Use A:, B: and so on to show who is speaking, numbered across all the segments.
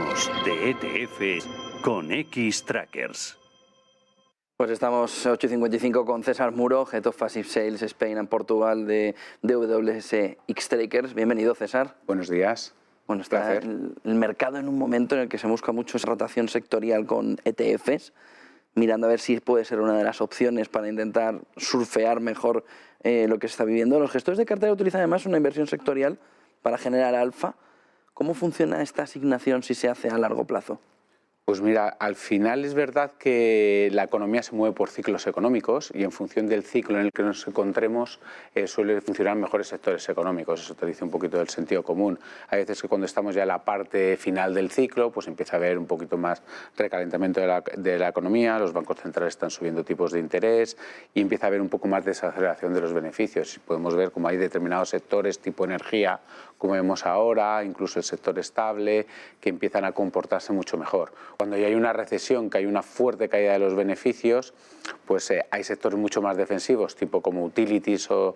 A: Hablemos de ETFs con Xtrackers.
B: Pues estamos 8:55 con César Muro, Head of Passive Sales Spain and Portugal de DWS Xtrackers. Bienvenido, César.
C: Buenos días.
B: Bueno, está el mercado en un momento en el que se busca mucho esa rotación sectorial con ETFs, mirando a ver si puede ser una de las opciones para intentar surfear mejor lo que se está viviendo. Los gestores de cartera utilizan además una inversión sectorial para generar alfa. ¿Cómo funciona esta asignación si se hace a largo plazo?
C: Pues mira, al final es verdad que la economía se mueve por ciclos económicos y en función del ciclo en el que nos encontremos suele funcionar mejores sectores económicos. Eso te dice un poquito del sentido común. Hay veces que cuando estamos ya en la parte final del ciclo, pues empieza a haber un poquito más recalentamiento de la economía, los bancos centrales están subiendo tipos de interés y empieza a haber un poco más de desaceleración de los beneficios. Podemos ver cómo hay determinados sectores tipo energía, como vemos ahora, incluso el sector estable, que empiezan a comportarse mucho mejor. Cuando ya hay una recesión, que hay una fuerte caída de los beneficios, pues hay sectores mucho más defensivos, tipo como utilities o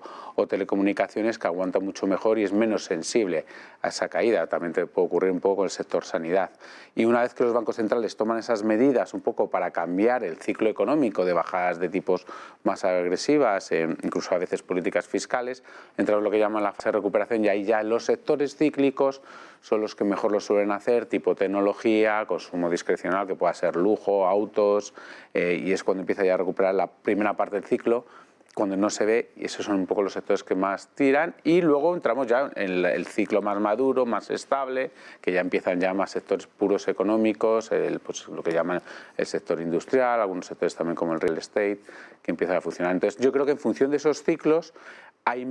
C: telecomunicaciones, que aguantan mucho mejor y es menos sensible a esa caída. También te puede ocurrir un poco con el sector sanidad. Y una vez que los bancos centrales toman esas medidas un poco para cambiar el ciclo económico de bajadas de tipos más agresivas, incluso a veces políticas fiscales, entramos en lo que llaman la fase de recuperación y ahí ya los sectores cíclicos son los que mejor lo suelen hacer, tipo tecnología, consumo discrecional, que pueda ser lujo, autos, y es cuando empieza ya a recuperar la primera parte del ciclo, cuando no se ve, y esos son un poco los sectores que más tiran, y luego entramos ya en el ciclo más maduro, más estable, que ya empiezan ya más sectores puros económicos, pues lo que llaman el sector industrial, algunos sectores también como el real estate, que empiezan a funcionar. Entonces yo creo que en función de esos ciclos hay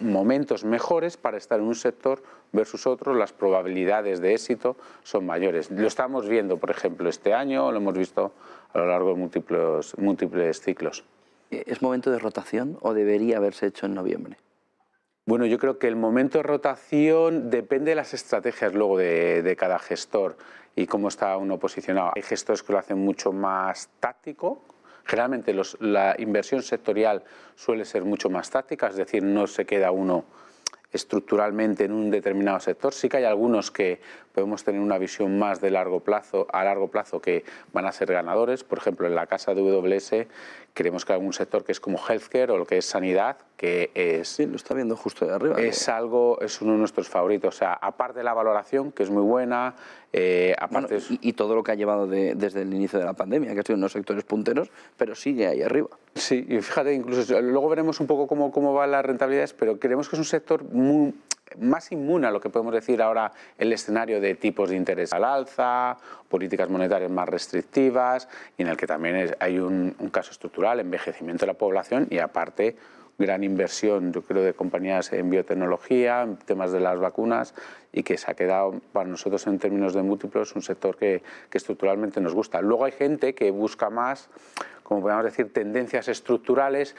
C: momentos mejores para estar en un sector versus otro, las probabilidades de éxito son mayores. Lo estamos viendo, por ejemplo, este año, lo hemos visto a lo largo de múltiples ciclos.
B: ¿Es momento de rotación o debería haberse hecho en noviembre?
C: Bueno, yo creo que el momento de rotación depende de las estrategias luego de cada gestor y cómo está uno posicionado. Hay gestores que lo hacen mucho más táctico. Generalmente la inversión sectorial suele ser mucho más táctica, es decir, no se queda uno estructuralmente en un determinado sector. Sí que hay algunos que podemos tener una visión más de largo plazo, a largo plazo, que van a ser ganadores. Por ejemplo, en la casa de WS creemos que hay algún sector que es como healthcare o lo que es sanidad, que es...
B: Sí, lo está viendo justo de arriba.
C: Es uno de nuestros favoritos. O sea, aparte de la valoración, que es muy buena, aparte...
B: Bueno, y todo lo que ha llevado desde el inicio de la pandemia, que ha sido unos sectores punteros, pero sigue ahí arriba.
C: Sí, y fíjate, incluso luego veremos un poco cómo van las rentabilidades, pero creemos que es un sector más inmune a lo que podemos decir ahora el escenario de tipos de interés al alza, políticas monetarias más restrictivas, y en el que también hay un caso estructural, envejecimiento de la población y aparte gran inversión, yo creo, de compañías en biotecnología, en temas de las vacunas, y que se ha quedado para nosotros en términos de múltiplos un sector que estructuralmente nos gusta. Luego hay gente que busca más, como podemos decir, tendencias estructurales,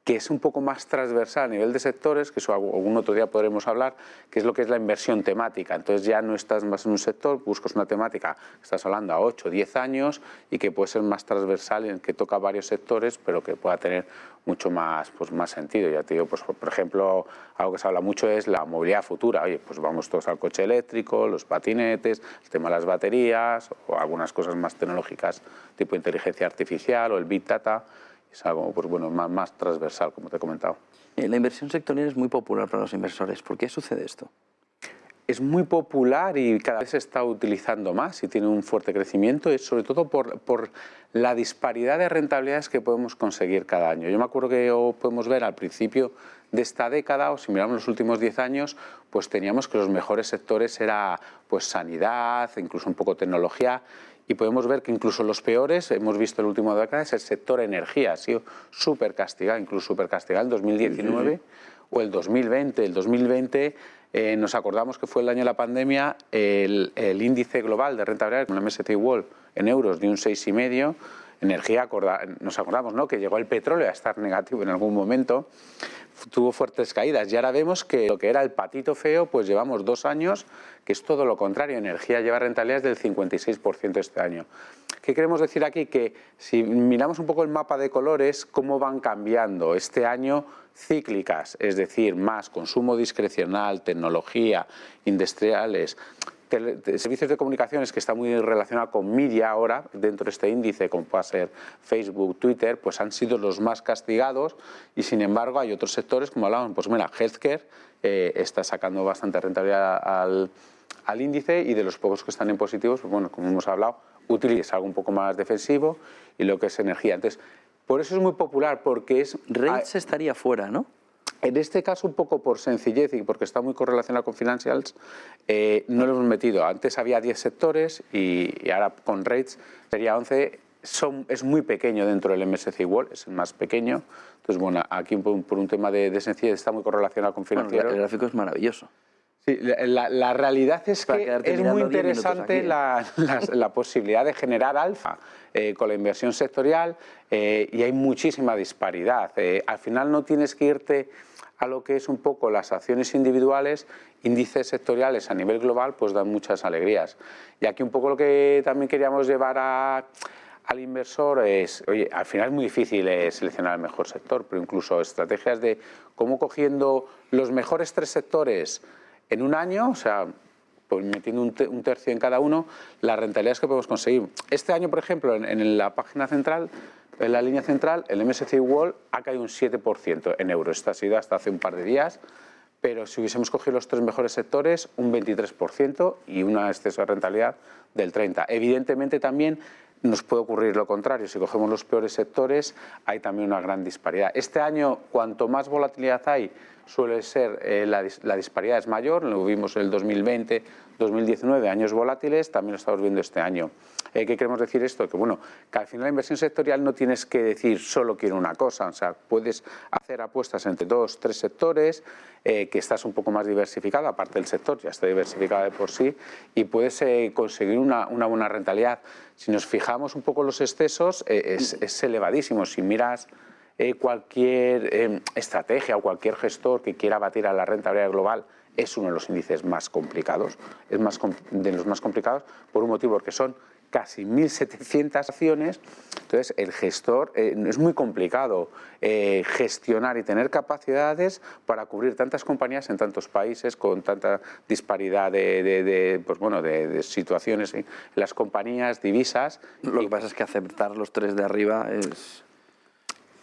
C: que es un poco más transversal a nivel de sectores, que eso algún otro día podremos hablar, que es lo que es la inversión temática. Entonces ya no estás más en un sector, buscas una temática que estás hablando a 8 o 10 años y que puede ser más transversal, en que toca varios sectores, pero que pueda tener mucho más, más sentido. Ya te digo, pues, por ejemplo, algo que se habla mucho es la movilidad futura. Oye, pues vamos todos al coche eléctrico, los patinetes, el tema de las baterías o algunas cosas más tecnológicas, tipo inteligencia artificial o el Big Data. Es algo más transversal, como te he comentado.
B: La inversión sectorial es muy popular para los inversores. ¿Por qué sucede esto?
C: Es muy popular y cada vez se está utilizando más y tiene un fuerte crecimiento, y sobre todo por la disparidad de rentabilidades que podemos conseguir cada año. Yo me acuerdo que podemos ver al principio de esta década, o si miramos los últimos 10 años, pues teníamos que los mejores sectores era pues sanidad, incluso un poco tecnología, y podemos ver que incluso los peores, hemos visto el último década, es el sector energía, ha sido súper castigado, incluso súper castigado en 2019 o el 2020. El 2020 nos acordamos que fue el año de la pandemia, el índice global de rentabilidad con el MSCI World en euros de un 6,5%, energía, nos acordamos, ¿no?, que llegó el petróleo a estar negativo en algún momento, tuvo fuertes caídas y ahora vemos que lo que era el patito feo, pues llevamos 2 años, que es todo lo contrario, energía lleva rentabilidades del 56% este año. ¿Qué queremos decir aquí? Que si miramos un poco el mapa de colores, cómo van cambiando este año, cíclicas, es decir, más consumo discrecional, tecnología, industriales, servicios de comunicaciones que está muy relacionado con media ahora, dentro de este índice, como puede ser Facebook, Twitter, pues han sido los más castigados y sin embargo hay otros sectores, como hablábamos, pues mira, healthcare está sacando bastante rentabilidad al índice y de los pocos que están en positivos, pues bueno, como hemos hablado, utiliza algo un poco más defensivo y lo que es energía. Entonces, por eso es muy popular, porque es...
B: REITs estaría fuera, ¿no?
C: En este caso, un poco por sencillez y porque está muy correlacionado con financials, no lo hemos metido. Antes había 10 sectores y ahora con REITs sería 11. Es muy pequeño dentro del MSCI World, es el más pequeño. Entonces, bueno, aquí por un tema de sencillez está muy correlacionado con financieros.
B: Bueno, el gráfico es maravilloso.
C: Sí, la realidad es que es muy interesante la posibilidad de generar alfa con la inversión sectorial y hay muchísima disparidad. Al final no tienes que irte a lo que es un poco las acciones individuales, índices sectoriales a nivel global, pues dan muchas alegrías. Y aquí un poco lo que también queríamos llevar al inversor es, oye, al final es muy difícil seleccionar el mejor sector, pero incluso estrategias de cómo cogiendo los mejores 3 sectores en un año, o sea, pues metiendo un tercio en cada uno, las rentabilidades que podemos conseguir. Este año, por ejemplo, en la página central, en la línea central, el MSCI World ha caído un 7% en euros. Esta ha sido hasta hace un par de días, pero si hubiésemos cogido los 3 mejores sectores, un 23% y una exceso de rentabilidad del 30%. Evidentemente también nos puede ocurrir lo contrario. Si cogemos los peores sectores, hay también una gran disparidad. Este año, cuanto más volatilidad hay, suele ser la disparidad es mayor. Lo vimos en el 2020, 2019, años volátiles, también lo estamos viendo este año. ¿Qué queremos decir esto? Que bueno, que al final la inversión sectorial no tienes que decir solo quiero una cosa, o sea, puedes hacer apuestas entre 2, 3 sectores, que estás un poco más diversificado, aparte del sector ya está diversificado de por sí, y puedes conseguir una buena rentabilidad. Si nos fijamos un poco en los excesos, es elevadísimo. Si miras cualquier estrategia o cualquier gestor que quiera batir a la rentabilidad global, es uno de los índices más complicados, es de los más complicados por un motivo, porque son casi 1.700 acciones. Entonces el gestor es muy complicado gestionar y tener capacidades para cubrir tantas compañías en tantos países con tanta disparidad de situaciones en las compañías, divisas.
B: Lo que pasa es que aceptar los 3 de arriba es...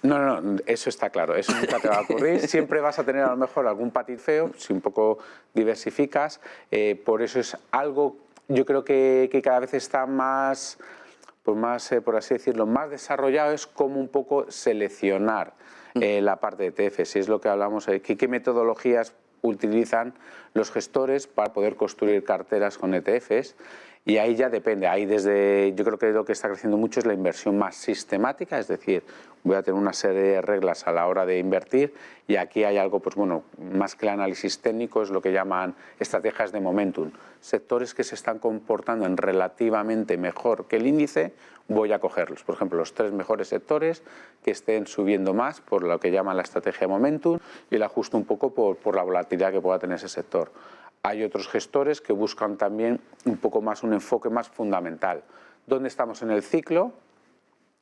C: No, eso está claro, eso nunca te va a ocurrir, siempre vas a tener a lo mejor algún patín feo si un poco diversificas, por eso es algo, yo creo que cada vez está más, por así decirlo, más desarrollado, es como un poco seleccionar la parte de ETF, si es lo que hablamos, qué metodologías utilizan los gestores para poder construir carteras con ETFs. Y ahí ya depende, yo creo que lo que está creciendo mucho es la inversión más sistemática, es decir, voy a tener una serie de reglas a la hora de invertir y aquí hay algo, pues bueno, más que el análisis técnico, es lo que llaman estrategias de momentum. Sectores que se están comportando en relativamente mejor que el índice, voy a cogerlos. Por ejemplo, los 3 mejores sectores que estén subiendo más por lo que llaman la estrategia de momentum y el ajuste un poco por la volatilidad que pueda tener ese sector. Hay otros gestores que buscan también un poco más un enfoque más fundamental. ¿Dónde estamos en el ciclo?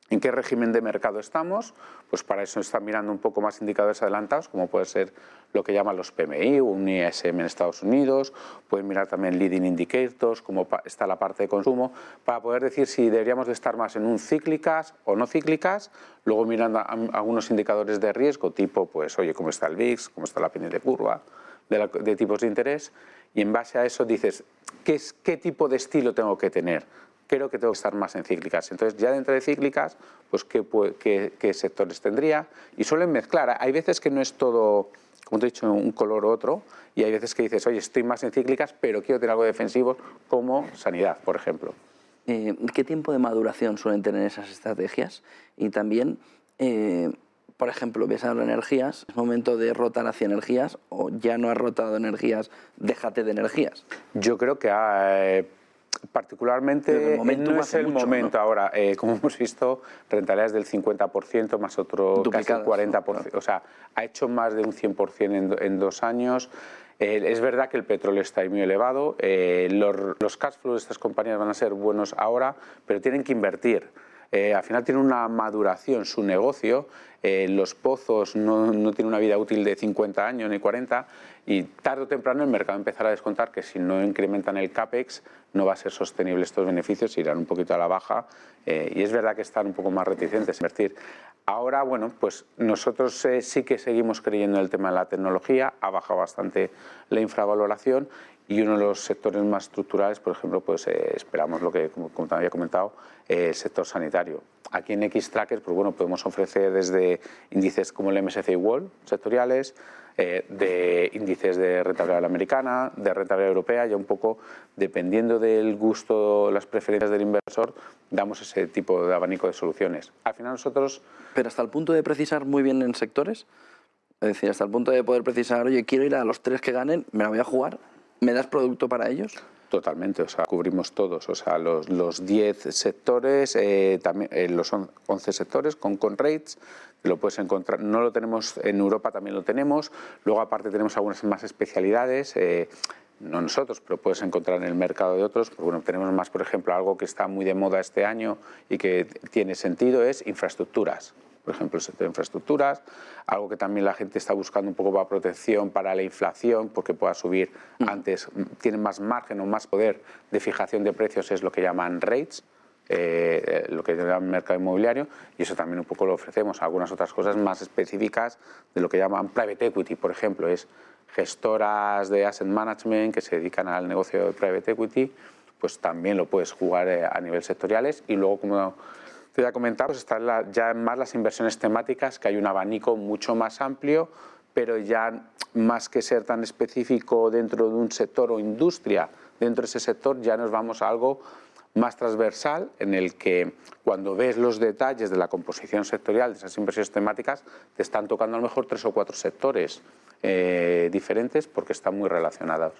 C: ¿En qué régimen de mercado estamos? Pues para eso están mirando un poco más indicadores adelantados, como puede ser lo que llaman los PMI o un ISM en Estados Unidos. Pueden mirar también leading indicators, como está la parte de consumo, para poder decir si deberíamos de estar más en un cíclicas o no cíclicas. Luego mirando algunos indicadores de riesgo, tipo, pues, oye, cómo está el VIX, cómo está la pendiente de curva, de tipos de interés, y en base a eso dices, ¿qué tipo de estilo tengo que tener? Creo que tengo que estar más en cíclicas. Entonces, ya dentro de cíclicas, pues ¿qué sectores tendría? Y suelen mezclar. Hay veces que no es todo, como te he dicho, un color u otro, y hay veces que dices, oye, estoy más en cíclicas, pero quiero tener algo defensivo, como sanidad, por ejemplo.
B: ¿Qué tiempo de maduración suelen tener esas estrategias? Y también... por ejemplo, ves ahora energías, ¿es momento de rotar hacia energías o ya no has rotado energías, déjate de energías?
C: Yo creo que particularmente no es el momento, ¿no? Ahora, como hemos visto, rentabilidades del 50% más otro
B: duplicadas,
C: casi 40%, ¿no?
B: Claro.
C: O sea, ha hecho más de un 100% en 2 años. Es verdad que el petróleo está ahí muy elevado, los cash flows de estas compañías van a ser buenos ahora, pero tienen que invertir. Al final tiene una maduración su negocio, los pozos no tienen una vida útil de 50 años ni 40 y tarde o temprano el mercado empezará a descontar que si no incrementan el CAPEX no va a ser sostenible estos beneficios, irán un poquito a la baja y es verdad que están un poco más reticentes a invertir. Ahora, bueno, pues nosotros sí que seguimos creyendo en el tema de la tecnología, ha bajado bastante la infravaloración y uno de los sectores más estructurales, por ejemplo, pues esperamos lo que, como te había comentado, el sector sanitario. Aquí en Xtrackers, pues bueno, podemos ofrecer desde índices como el MSCI World, sectoriales, de índices de renta variable americana, de renta variable europea, ya un poco dependiendo del gusto, las preferencias del inversor, damos ese tipo de abanico de soluciones. Al final nosotros...
B: Pero hasta el punto de precisar muy bien en sectores, es decir, hasta el punto de poder precisar, oye, quiero ir a los 3 que ganen, me la voy a jugar, ¿me das producto para ellos?
C: Totalmente, o sea, cubrimos todos, o sea, los 10 sectores, también los 11 sectores con rates, lo puedes encontrar, no lo tenemos en Europa, también lo tenemos, luego aparte tenemos algunas más especialidades, no nosotros, pero puedes encontrar en el mercado de otros, pues bueno, tenemos más, por ejemplo, algo que está muy de moda este año y que tiene sentido es infraestructuras. Por ejemplo, el sector de infraestructuras, algo que también la gente está buscando un poco para protección para la inflación, porque pueda subir antes, tiene más margen o más poder de fijación de precios, es lo que llaman rates, lo que llaman mercado inmobiliario, y eso también un poco lo ofrecemos. Algunas otras cosas más específicas de lo que llaman private equity, por ejemplo, es gestoras de asset management que se dedican al negocio de private equity, pues también lo puedes jugar a nivel sectoriales y luego como te ya comentado, pues están ya más las inversiones temáticas, que hay un abanico mucho más amplio, pero ya más que ser tan específico dentro de un sector o industria, dentro de ese sector ya nos vamos a algo más transversal en el que cuando ves los detalles de la composición sectorial de esas inversiones temáticas te están tocando a lo mejor 3 o 4 sectores diferentes porque están muy relacionados.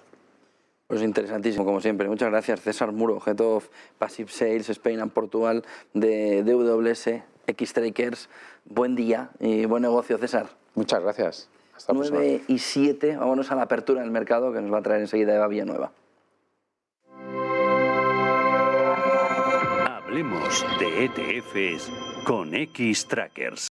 B: Pues interesantísimo, como siempre. Muchas gracias, César Muro, Head of Passive Sales Spain and Portugal de DWS Xtrackers. Buen día y buen negocio, César.
C: Muchas gracias. Hasta
B: 9 y 7, vámonos a la apertura del mercado que nos va a traer enseguida Eva Villanueva.
A: Hablemos de ETFs con Xtrackers.